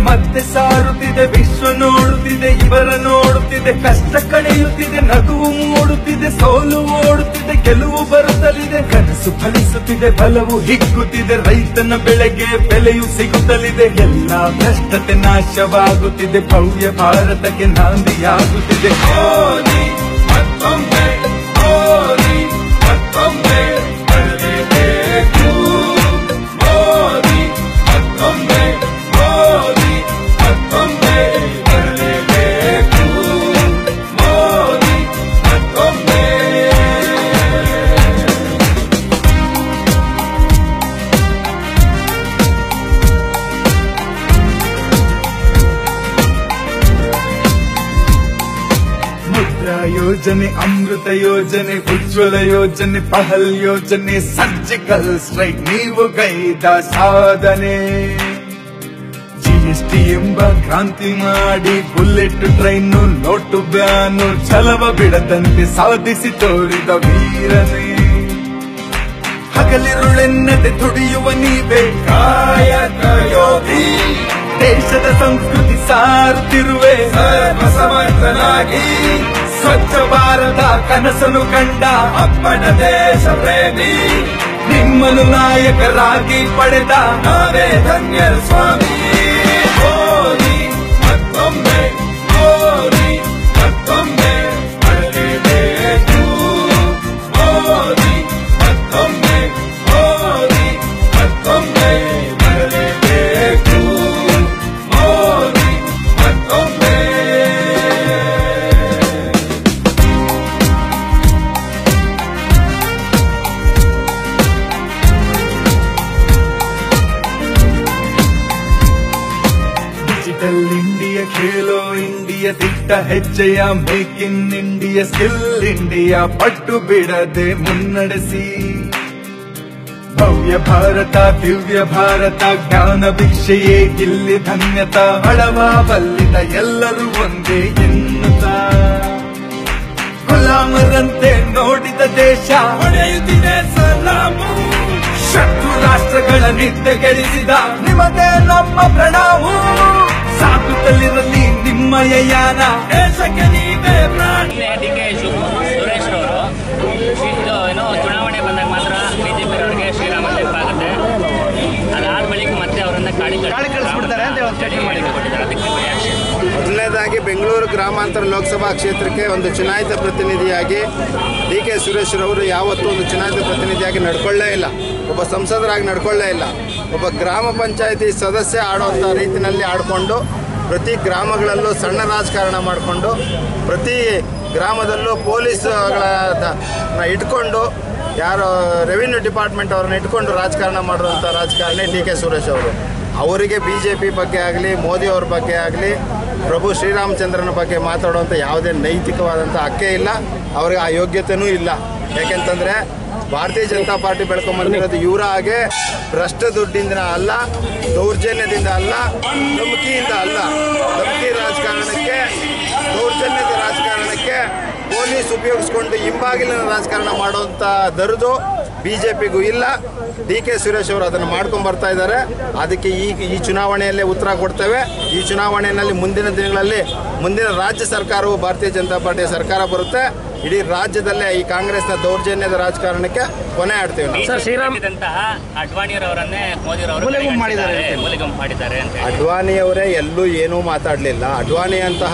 ಮತ್ತೆ ಸಾರುತ್ತಿದೆ, ವಿಶ್ವ ನೋಡುತ್ತಿದೆ, ಇವರ ನೋಡುತ್ತಿದೆ, ಕಷ್ಟ ಕಳೆಯುತ್ತಿದೆ, ನಗುವು ಮೂಡುತ್ತಿದೆ, ಸೋಲು ಓಡುತ್ತಿದೆ, ಗೆಲುವು ಬರುತ್ತಲಿದೆ, ಕನಸು ಫಲಿಸುತ್ತಿದೆ, ಬಲವು ಹಿಗ್ಗುತ್ತಿದೆ, ರೈತನ ಬೆಳೆಗೆ ಬೆಲೆಯು ಸಿಗುತ್ತಲಿದೆ, ಎಲ್ಲ ಭ್ರಷ್ಟತೆ ನಾಶವಾಗುತ್ತಿದೆ, ಭವ್ಯ ಭಾರತಕ್ಕೆ ನಾಂದಿಯಾಗುತ್ತಿದೆ. ಮೋದಿ ಮತ್ತೊಮ್ಮೆ, ಮೋದಿ ಮತ್ತೊಮ್ಮೆ ಬರಲೇಬೇಕು, ಮೋದಿ ಮತ್ತೊಮ್ಮೆ, ಮೋದಿ ಮತ್ತೊಮ್ಮೆ ಬರಲೇಬೇಕು, ಮೋದಿ ಮತ್ತೊಮ್ಮೆ. ಮುದ್ರಾ ಯೋಜನೆ, ಅಮೃತ ಯೋಜನೆ, ಉಜ್ವಲ ಯೋಜನೆ, ಪಹಲ್ ಯೋಜನೆ, ಸರ್ಜಿಕಲ್ ಸ್ಟ್ರೈಕ್ ನೀವು ಗೈದ ಸಾಧನೆ. GST ಎಂಬ ಕ್ರಾಂತಿ ಮಾಡಿ ಬುಲೆಟ್ ಟ್ರೈನು, ನೋಟು ಬ್ಯಾನು, ಛಲವ ಬಿಡದಂತೆ ಸಾಧಿಸಿ ತೋರಿದ ವೀರನೇ. ಹಗಲಿರುಳೆನ್ನದೆ ದುಡಿಯುವ ನೀವೇ ಕಾಯಕ ಯೋಗಿ, ದೇಶದ ಸಂಸ್ಕೃತಿ ಸಾರುತ್ತಿರುವೆ ಸರ್ವಸಮರ್ಥನಾಗಿ. ಸ್ವಚ್ಛ ಭಾರತ ಕನಸನ್ನು ಕಂಡ ಅಪ್ಪನ ದೇಶ ಪ್ರೇಮಿ, ನಿಮ್ಮನ್ನು ನಾಯಕರಾಗಿ ಪಡೆದ ನಾವೇ ಧನ್ಯರು ಸ್ವಾಮಿ. ಮೋದಿ ಮತ್ತೊಮ್ಮೆ, ಮೋದಿ ಮತ್ತೊಮ್ಮೆ ಬರಲೇಬೇಕು, ಮೋದಿ ಮತ್ತೊಮ್ಮೆ, ಮೋದಿ ಮತ್ತೊಮ್ಮೆ ಬರಲೇಬೇಕು, ಮೋದಿ ಮತ್ತೊಮ್ಮೆ. ಡಿಜಿಟಲ್ ಇಂಡಿಯಾ, ಖೇಲೋ ಇಂಡಿಯಾ, ದಿಟ್ಟ ಹೆಜ್ಜೆಯ make in India, skill India ಪಟ್ಟು ಬಿಡದೆ ಮುನ್ನಡೆಸಿ. ಭವ್ಯ ಭಾರತ, ದಿವ್ಯ ಭಾರತ, ಜ್ಞಾನ ಭಿಕ್ಷೆಯೇ ಇಲ್ಲಿ ಧನ್ಯತ, ಹಳವ ಬಲ್ಲಿದ ಎಲ್ಲರೂ ಒಂದೇ ಎನ್ನುತ್ತ. ಗುಲಾಮರಂತೆ ನೋಡಿದ ದೇಶ ಹೊಡೆಯುತ್ತಿದೆ ಸಲಾಮು, ಶತ್ರು ರಾಷ್ಟ್ರಗಳ ನಿದ್ದೆಗೆಡಿಸಿದ ನಿಮಗೆ ನಮ್ಮ ಪ್ರಣಾಮು. ಸಾಗುತ್ತಲಿರಲಿ ನಿಮ್ಮಯ ಯಾನ, ದೇಶಕ್ಕೆ ನೀವೇ ಪ್ರಾಣಿ. ಡಿಕೆ ಸುರೇಶ್ ಅವರು ಏನೋ ಚುನಾವಣೆ ಬಂದಾಗ ಮಾತ್ರ ಬಿಜೆಪಿಯವರಿಗೆ ಶ್ರೀರಾಮ ಜಯಂತಿ ಆಗುತ್ತೆ, ಅದಾದ ಬಳಿಕ ಮತ್ತೆ ಅವರನ್ನ ಕಾಡಿ ಕಳಿಸ್ಬಿಡ್ತಾರೆ ಅಂತ ಒಂದು ಸ್ಟೇಟ್ಮೆಂಟ್ ಮಾಡಿದ್ದಾರೆ. ಅದಕ್ಕೆ ಮೊದಲನೇದಾಗಿ ಬೆಂಗಳೂರು ಗ್ರಾಮಾಂತರ ಲೋಕಸಭಾ ಕ್ಷೇತ್ರಕ್ಕೆ ಒಂದು ಚುನಾಯಿತ ಪ್ರತಿನಿಧಿಯಾಗಿ ಡಿಕೆ ಸುರೇಶ್ ರವರು ಯಾವತ್ತೂ ಒಂದು ಚುನಾಯಿತ ಪ್ರತಿನಿಧಿಯಾಗಿ ನಡ್ಕೊಳ್ಳೇ ಇಲ್ಲ, ಒಬ್ಬ ಸಂಸದರಾಗಿ ನಡ್ಕೊಳ್ಳೇ ಇಲ್ಲ. ಒಬ್ಬ ಗ್ರಾಮ ಪಂಚಾಯಿತಿ ಸದಸ್ಯ ಆಡುವಂಥ ರೀತಿಯಲ್ಲಿ ಆಡಿಕೊಂಡು, ಪ್ರತಿ ಗ್ರಾಮಗಳಲ್ಲೂ ಸಣ್ಣ ರಾಜಕಾರಣ ಮಾಡಿಕೊಂಡು, ಪ್ರತಿ ಗ್ರಾಮದಲ್ಲೂ ಪೊಲೀಸ್ಗಳನ್ನ ಇಟ್ಕೊಂಡು, ಯಾರು ರೆವಿನ್ಯೂ ಡಿಪಾರ್ಟ್ಮೆಂಟ್ ಅವ್ರನ್ನ ಇಟ್ಕೊಂಡು ರಾಜಕಾರಣ ಮಾಡುವಂಥ ರಾಜಕಾರಣಿ ಡಿಕೆ ಸುರೇಶ್ ಅವರು. ಅವರಿಗೆ BJP ಬಗ್ಗೆ ಆಗಲಿ, ಮೋದಿಯವ್ರ ಬಗ್ಗೆ ಆಗಲಿ, ಪ್ರಭು ಶ್ರೀರಾಮಚಂದ್ರನ ಬಗ್ಗೆ ಮಾತಾಡುವಂಥ ಯಾವುದೇ ನೈತಿಕವಾದಂಥ ಹಕ್ಕೇ ಇಲ್ಲ, ಅವ್ರಿಗೆ ಆ ಯೋಗ್ಯತೆಯೂ ಇಲ್ಲ. ಯಾಕೆಂತಂದರೆ ಭಾರತೀಯ ಜನತಾ ಪಾರ್ಟಿ ಬೆಳ್ಕೊಂಬಂದಿರೋದು ಇವರ ಹಾಗೆ ಭ್ರಷ್ಟ ದುಡ್ಡಿಂದ ಅಲ್ಲ, ದೌರ್ಜನ್ಯದಿಂದ ಅಲ್ಲ, ಧಮಕಿಯಿಂದ ಅಲ್ಲ. ಧಮಕಿ ರಾಜಕಾರಣಕ್ಕೆ, ದೌರ್ಜನ್ಯದ ರಾಜಕಾರಣಕ್ಕೆ ಪೊಲೀಸ್ ಉಪಯೋಗಿಸ್ಕೊಂಡು ಹಿಂಬಾಗಿಲಿನ ರಾಜಕಾರಣ ಮಾಡುವಂಥ ದರಿದು BJPಗೂ ಇಲ್ಲ. ಡಿಕೆ ಸುರೇಶ್ ಅವರು ಅದನ್ನು ಮಾಡ್ಕೊಂಡು ಬರ್ತಾ ಇದ್ದಾರೆ. ಅದಕ್ಕೆ ಈ ಚುನಾವಣೆಯಲ್ಲೇ ಉತ್ತರ ಕೊಡ್ತೇವೆ. ಈ ಚುನಾವಣೆಯಲ್ಲಿ ಮುಂದಿನ ದಿನಗಳಲ್ಲಿ ಮುಂದಿನ ರಾಜ್ಯ ಸರ್ಕಾರವು ಭಾರತೀಯ ಜನತಾ ಪಾರ್ಟಿಯ ಸರ್ಕಾರ ಬರುತ್ತೆ. ಇಡೀ ರಾಜ್ಯದಲ್ಲೇ ಈ ಕಾಂಗ್ರೆಸ್ನ ದೌರ್ಜನ್ಯದ ರಾಜಕಾರಣಕ್ಕೆ ಕೊನೆ ಆಡ್ತೇವೆ ಅಡ್ವಾಣಿಯವರೇ ಎಲ್ಲೂ ಏನೂ ಮಾತಾಡಲಿಲ್ಲ. ಅಡ್ವಾಣಿಯಂತಹ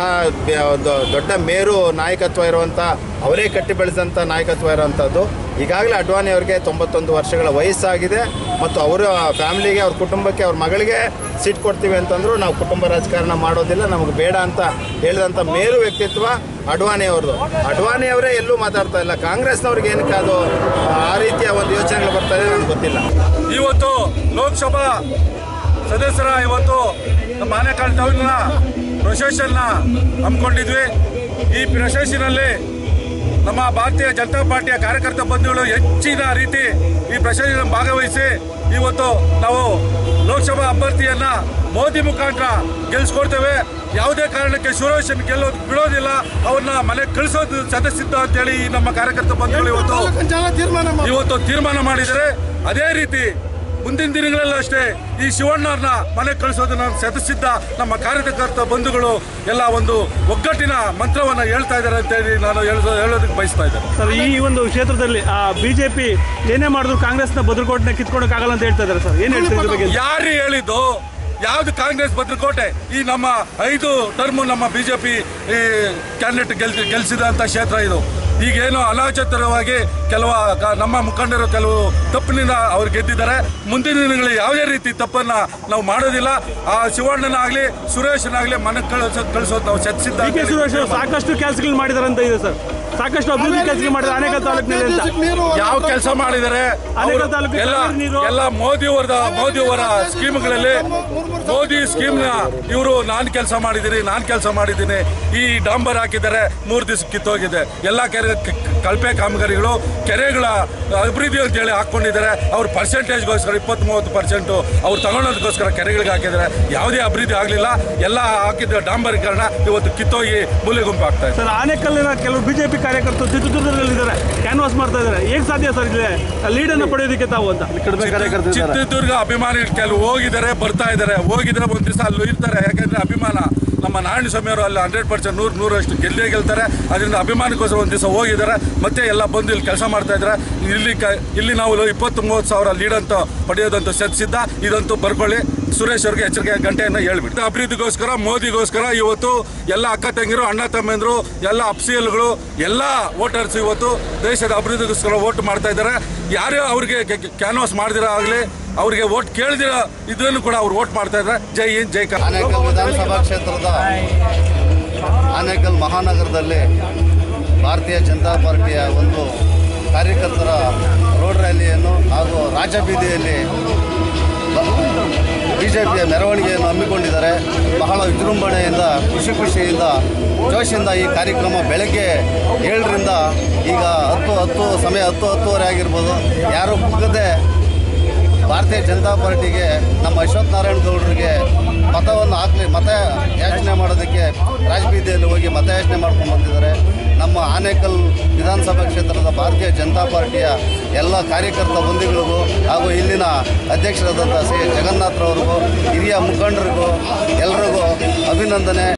ದೊಡ್ಡ ಮೇರು ನಾಯಕತ್ವ ಇರುವಂಥ, ಅವರೇ ಕಟ್ಟಿ ಬೆಳೆದಂಥ ನಾಯಕತ್ವ ಇರುವಂಥದ್ದು. ಈಗಾಗಲೇ ಅಡ್ವಾಣಿ ಅವರಿಗೆ 91 ವರ್ಷಗಳ ವಯಸ್ಸಾಗಿದೆ ಮತ್ತು ಅವರ ಫ್ಯಾಮಿಲಿಗೆ, ಅವ್ರ ಕುಟುಂಬಕ್ಕೆ, ಅವ್ರ ಮಗಳಿಗೆ ಸೀಟ್ ಕೊಡ್ತೀವಿ ಅಂತಂದ್ರು ನಾವು ಕುಟುಂಬ ರಾಜಕಾರಣ ಮಾಡೋದಿಲ್ಲ, ನಮಗೆ ಬೇಡ ಅಂತ ಹೇಳಿದಂಥ ಮೇರು ವ್ಯಕ್ತಿತ್ವ ಅಡ್ವಾಣಿ ಅವ್ರದ್ದು. ಅಡ್ವಾಣಿ ಅವರೇ ಎಲ್ಲೂ ಮಾತಾಡ್ತಾ ಇಲ್ಲ. ಕಾಂಗ್ರೆಸ್ನವ್ರಿಗೆ ಏನಕ್ಕೆ ಅದು ಆ ರೀತಿಯ ಒಂದು ಯೋಚನೆಗಳು ಬರ್ತಾ ಇದೆ ನನಗೆ ಗೊತ್ತಿಲ್ಲ. ಇವತ್ತು ಲೋಕಸಭಾ ಸದಸ್ಯರ ಇವತ್ತು ನಮ್ಮ ಆನೇಕಲ್ ಟೌನ್ನ ಪ್ರೊಸೆಷನ್ನ ಹಮ್ಮಿಕೊಂಡಿದ್ವಿ. ಈ ಪ್ರೊಸೆಷನಲ್ಲಿ ನಮ್ಮ ಭಾರತೀಯ ಜನತಾ ಪಾರ್ಟಿಯ ಕಾರ್ಯಕರ್ತ ಬಂಧುಗಳು ಹೆಚ್ಚಿನ ರೀತಿ ಈ ಪ್ರೊಸೆಷನ್ ಭಾಗವಹಿಸಿ ಇವತ್ತು ನಾವು ಲೋಕಸಭಾ ಅಭ್ಯರ್ಥಿಯನ್ನ ಮೋದಿ ಮುಖಾಂತರ ಗೆಲ್ಸ್ಕೊಡ್ತೇವೆ. ಯಾವುದೇ ಕಾರಣಕ್ಕೆ ಸುರೇಶನ್ ಗೆಲ್ಲೋದು ಬಿಡೋದಿಲ್ಲ, ಅವ್ರನ್ನ ಮನೆಗೆ ಕಳಿಸೋದು ಸದಸ್ಯಸಿದ್ಧ ಅಂತೇಳಿ ನಮ್ಮ ಕಾರ್ಯಕರ್ತ ಬಂಧುಗಳು ಇವತ್ತು ತೀರ್ಮಾನ ಮಾಡಿದರೆ, ಅದೇ ರೀತಿ ಮುಂದಿನ ದಿನಗಳಲ್ಲೂ ಅಷ್ಟೇ ಈ ಶಿವಣ್ಣವ್ರನ್ನ ಮನೆಗೆ ಕಳಿಸೋದನ್ನ ಸದಸ್ಯಸಿದ್ಧ ನಮ್ಮ ಕಾರ್ಯಕರ್ತ ಬಂಧುಗಳು ಎಲ್ಲ ಒಂದು ಒಗ್ಗಟ್ಟಿನ ಮಂತ್ರವನ್ನು ಹೇಳ್ತಾ ಇದ್ದಾರೆ ಅಂತೇಳಿ ನಾನು ಹೇಳೋದಕ್ಕೆ ಬಯಸ್ತಾ ಇದ್ದೇನೆ. ಸರ್, ಈ ಒಂದು ಕ್ಷೇತ್ರದಲ್ಲಿ ಬಿಜೆಪಿ ಏನೇ ಮಾಡಿದ್ರು ಕಾಂಗ್ರೆಸ್ನ ಭದ್ರಕೋಟೆನ ಕಿತ್ಕೊಳಕ್ಕಾಗಲ್ಲ ಅಂತ ಹೇಳ್ತಾ ಇದ್ದಾರೆ ಸರ್, ಏನ್ ಹೇಳ್ತಾರೆ? ಯಾರು ಹೇಳಿದ್ದು? ಯಾವ್ದು ಕಾಂಗ್ರೆಸ್ ಭದ್ರಕೋಟೆ? ಈ ನಮ್ಮ 5 ಟರ್ಮ್ ನಮ್ಮ ಬಿಜೆಪಿ ಕ್ಯಾಂಡಿಡೇಟ್ ಗೆಲ್ಸಿದಂತ ಕ್ಷೇತ್ರ ಇದು. ಈಗೇನು ಅನಾಚರಿತವಾಗಿ ನಮ್ಮ ಮುಖಂಡರು ಕೆಲವು ತಪ್ಪಿನಿಂದ ಅವ್ರು ಗೆದ್ದಿದ್ದಾರೆ. ಮುಂದಿನ ದಿನಗಳಲ್ಲಿ ಯಾವುದೇ ರೀತಿ ತಪ್ಪನ್ನ ನಾವು ಮಾಡೋದಿಲ್ಲ. ಆ ಶಿವಣ್ಣನಾಗ್ಲಿ ಸುರೇಶನಾಗ್ಲಿ ಮನೆಗೆ ಕಳಿಸೋದು ನಾವು ಚರ್ಚಿಸಿದ್ದ. ಸುರೇಶ್ ಸಾಕಷ್ಟು ಕೆಲಸಗಳು ಮಾಡಿದಾರೆ ಅಂತ ಇದೆ ಸರ್, ಸಾಕಷ್ಟು ಅಭಿವೃದ್ಧಿ ಕೆಲಸ ಮಾಡಿದ್ದಾರೆ ಆನೇಕಲ್ ತಾಲೂಕಿನಲ್ಲಿ. ಯಾವ ಕೆಲಸ ಮಾಡಿದ್ದಾರೆ? ಎಲ್ಲ ಮೋದಿಯವರ ಸ್ಕೀಮ್ಗಳಲ್ಲಿ ಮೋದಿ ಸ್ಕೀಮ್ ನ ಇವರು ನಾನು ಕೆಲಸ ಮಾಡಿದ್ದೀನಿ ಈ ಡಾಂಬರ್ ಹಾಕಿದ್ದಾರೆ, 3 ದಿವಸ ಕಿತ್ತೋಗಿದೆ. ಎಲ್ಲ ಕಳಪೆ ಕಾಮಗಾರಿಗಳು ಕೆರೆಗಳ ಅಭಿವೃದ್ಧಿ ಅಂತ ಹೇಳಿ ಹಾಕೊಂಡಿದ್ದಾರೆ. ಅವ್ರ ಪರ್ಸೆಂಟೇಜ್ಗೋಸ್ಕರ 20-30% ಅವ್ರು ತಗೊಳೋದಕ್ಕೋಸ್ಕರ ಕೆರೆಗಳಿಗೆ ಹಾಕಿದ್ದಾರೆ. ಯಾವುದೇ ಅಭಿವೃದ್ಧಿ ಆಗಲಿಲ್ಲ. ಎಲ್ಲ ಹಾಕಿದ ಡಾಂಬರೀಕರಣ ಇವತ್ತು ಕಿತ್ತೋಗಿ ಮೂಲೆ ಗುಂಪು ಆಗ್ತಾ ಇದೆ. ಸರ್, ಆನೇಕಲ್ಲಿನ ಕೆಲವು ಬಿಜೆಪಿ ಕಾರ್ಯಕರ್ತರು ಚಿತ್ರದುರ್ಗದಲ್ಲಿದ್ದಾರೆ, ಕ್ಯಾನ್ವಾಸ್ ಮಾಡ್ತಾ ಇದ್ದಾರೆ. ಹೇಗೆ ಸಾಧ್ಯ ಸರ್ ಇಲ್ಲಿ ಲೀಡ್ ಅನ್ನು ಪಡೆಯೋದಕ್ಕೆ ತಾವು ಅಂತ? ಚಿತ್ರದುರ್ಗ ಅಭಿಮಾನಿಗಳು ಕೆಲವು ಹೋಗಿದ್ದಾರೆ, ಬರ್ತಾ ಇದ್ದಾರೆ. ಹೋಗಿದ್ರೆ ಒಂದ್ ದಿವಸ ಅಲ್ಲಿ ಇರ್ತಾರೆ. ಯಾಕಂದ್ರೆ ಅಭಿಮಾನ ನಮ್ಮ ನಾರಾಯಣಸ್ವಾಮಿ ಅವರು ಅಲ್ಲಿ 100% 100% ಗೆಲ್ತಾರೆ. ಅದರಿಂದ ಅಭಿಮಾನಕ್ಕೋಸ್ಕರ ಒಂದ್ ದಿವಸ ಹೋಗಿದ್ದಾರೆ. ಮತ್ತೆ ಎಲ್ಲ ಬಂದು ಇಲ್ಲಿ ಕೆಲಸ ಮಾಡ್ತಾ ಇದ್ದಾರೆ. ಇಲ್ಲಿ ನಾವು 20-30 ಸಾವಿರ ಲೀಡ್ ಅಂತ ಪಡೆಯೋದಂತೂ ಸತ್ಸಿದ್ದ. ಇದಂತೂ ಬರ್ಕೊಳ್ಳಿ. ಸುರೇಶ್ ಅವ್ರಿಗೆ ಎಚ್ಚರಿಕೆ ಗಂಟೆಯನ್ನು ಹೇಳ್ಬಿಟ್ಟು ಅಭಿವೃದ್ಧಿಗೋಸ್ಕರ ಮೋದಿಗೋಸ್ಕರ ಇವತ್ತು ಎಲ್ಲ ಅಕ್ಕ ತಂಗಿರು ಅಣ್ಣ ತಮ್ಮಂದ್ರು ಎಲ್ಲ ಅಫ್ಸಿಯಲ್ಗಳು ಎಲ್ಲ ವೋಟರ್ಸ್ ಇವತ್ತು ದೇಶದ ಅಭಿವೃದ್ಧಿಗೋಸ್ಕರ ವೋಟ್ ಮಾಡ್ತಾ ಇದ್ದಾರೆ. ಯಾರೇ ಅವ್ರಿಗೆ ಕ್ಯಾನ್ವಾಸ್ ಮಾಡಿದಿರೋ ಆಗಲಿ ಅವ್ರಿಗೆ ವೋಟ್ ಕೇಳಿದಿರ ಇದನ್ನು ಕೂಡ ಅವ್ರು ವೋಟ್ ಮಾಡ್ತಾ ಇದ್ದಾರೆ. ಜೈ ಹಿಂದ್ ಜೈ ಕರ್ನಾಟಕ. ಆನೇಕಲ್ ವಿಧಾನಸಭಾ ಕ್ಷೇತ್ರದ ಆನೇಕಲ್ ಮಹಾನಗರದಲ್ಲಿ ಭಾರತೀಯ ಜನತಾ ಪಾರ್ಟಿಯ ಒಂದು ಕಾರ್ಯಕರ್ತರ ರೋಡ್ ರ್ಯಾಲಿಯನ್ನು ಹಾಗೂ ರಾಜಬೀದಿಯಲ್ಲಿ ಬಿಜೆಪಿಯ ಮೆರವಣಿಗೆಯನ್ನು ಹಮ್ಮಿಕೊಂಡಿದ್ದಾರೆ. ಬಹಳ ವಿಜೃಂಭಣೆಯಿಂದ ಖುಷಿಯಿಂದ ಜೋಶಿಯಿಂದ ಈ ಕಾರ್ಯಕ್ರಮ ಬೆಳಗ್ಗೆ 7ರಿಂದ ಈಗ 10 ಸಮಯ 10-10:30 ಆಗಿರ್ಬೋದು. ಯಾರೂ ಕುಗ್ಗದೆ ಭಾರತೀಯ ಜನತಾ ಪಾರ್ಟಿಗೆ ನಮ್ಮ ಅಶ್ವಥ್ ನಾರಾಯಣ ಗೌಡರಿಗೆ ಮತ ಯಾಚನೆ ಮಾಡೋದಕ್ಕೆ ರಾಜಬೀದಿಯಲ್ಲಿ ಹೋಗಿ ಮತಯಾಚನೆ ಮಾಡ್ಕೊಂಡು ಬಂದಿದ್ದಾರೆ. ನಮ್ಮ ಆನೇಕಲ್ ವಿಧಾನಸಭಾ ಕ್ಷೇತ್ರದ ಭಾರತೀಯ ಜನತಾ ಪಾರ್ಟಿಯ ಎಲ್ಲ ಕಾರ್ಯಕರ್ತ ಬಂಧುಗಳಿಗೂ ಹಾಗೂ ಇಲ್ಲಿನ ಅಧ್ಯಕ್ಷರಾದಂಥ ಸಿ ಜಗನ್ನಾಥ್ರವ್ರಿಗೂ ಹಿರಿಯ ಮುಖಂಡರಿಗೂ ಎಲ್ಲರಿಗೂ ಅಭಿನಂದನೆ.